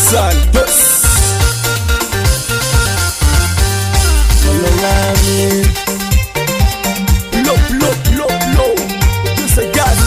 Santos. Follow me. Low. Just a gas.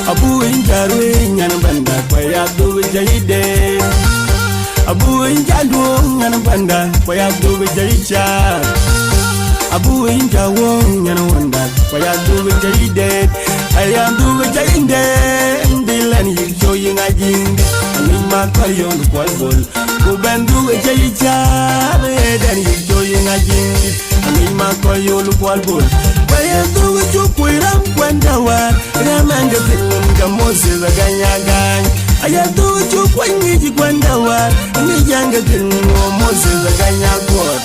Abu injarwe nyan banda kwaya du jahide. Abu injalu nyan banda kwaya du jahicha. Abu injawo nyan wanda kwaya du jahide. Ayam du jahide ndilan yikso yingajing. Anima kwayon kwalbol kubandu jahicha dan yikso yingajing. Anima kwayon kwalbol kwaya du chukwiram kwandawa ramanga tinga Moses aganyagany. Ayatu chukwanyi kwandawa nijanga tinga Moses aganyagot.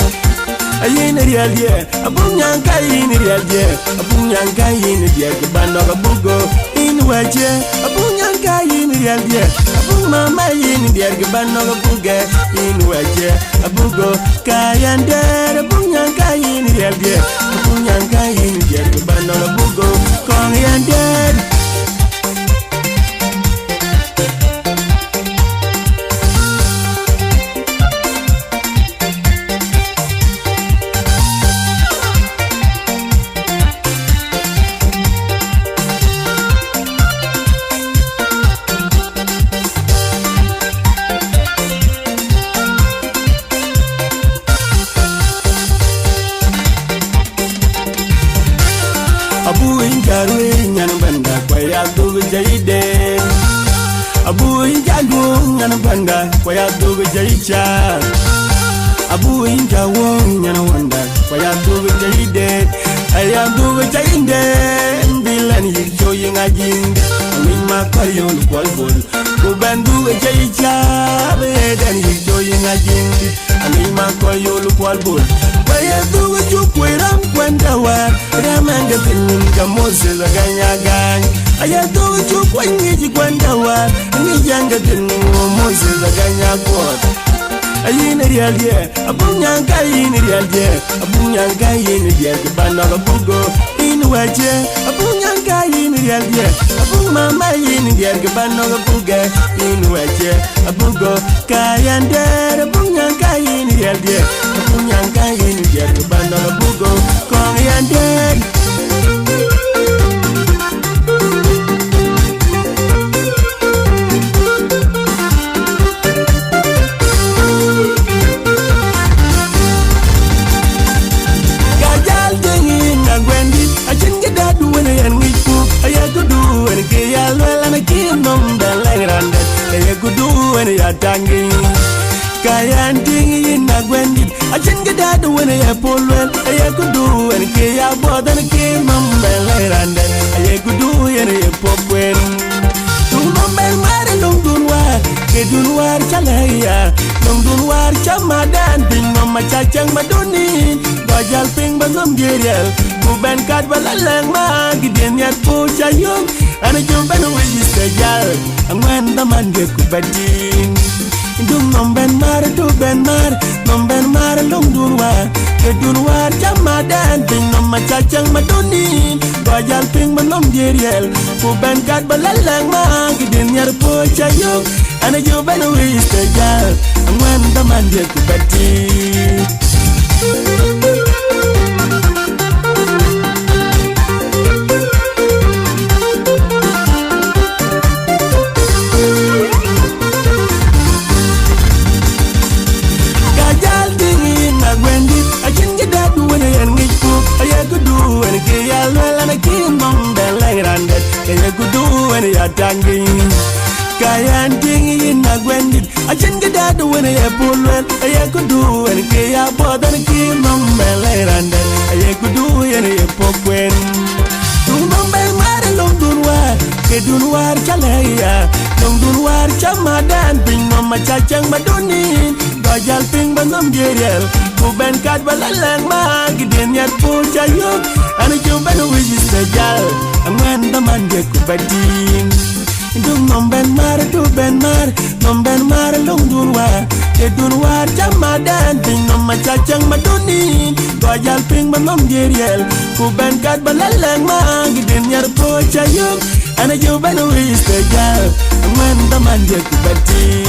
Ayina rialye abunyanka yini rialye abunyanka yini rialye banoga bugo inwaje abunyanka yini rialye abumama yini rialye banoga buge inwaje abugo kayandere abunyanka yini rialye abunyanka yini rialye banoga bugo kongayandere. Abu injarwe nyan banda kwaya du jahide. Abu injalu nyan banda kwaya du jahicha. Abu injawo nyan wanda kwaya du jahide. Ayam du jahide ndilan yikso yingajing. Anima kwayon kwalbol kubandu jahicha dan yikso yingajing. Anima kwayon kwalbol kwaya du chukwiram kwandawa ramanga tinga Moses aganyagany. Ayatu chukwanyi kwandawa nijanga tinga Moses aganyagot. Ayina rialye abunyanka yini rialye abunyanka yini rialye banoga bugo inwaje abunyanka yini rialye abumama yini rialye banoga buge inwaje abugo kayandere abunyanka yini rialye abunyanka yini rialye banoga bugo kongayandere. Tangi kayan tingi na gwendi achin gada do when ya polwel ya kudu en ke ya bodan ke mambel rande ya kudu en ya popwen tu mambel mare long dunwa ke dunwar chalaya long dunwar chamadan bin mama chachang maduni bajal ping bangam gerial kuben kat balalang ma giden ya po chayong ana jumban wi stajal angwan daman ge kubadin. Dung nomben mar long dunwar ke dunwar chamadan ping mama chachang maduni bajal ping manom gerial kuben kat balalang ma giden ya po chayong ana jumban wi stajal angwan daman ge kubadin. Tangi kayan tingi na gwendit achin gada do when ya polwel ya kudu en ke ya bodan ki mambele rande ya kudu en ya pokwen tu mambel mare long dunwar ke dunwar chalaya long dunwar chamadan ping mama chachang maduni bajal ping banam gerial ku ben kat balaleng ma giden yat po chayok ana jumben wijista jal angwan daman de ku badin dung nomben mar du ben mar nomben mar long durwar te durwar jamadan ting nom ma chachang maduni go jal ping ba nom jeriel ku ben kat balaleng ma giden yat po chayok ana jumben wijista jal angwan daman de ku badin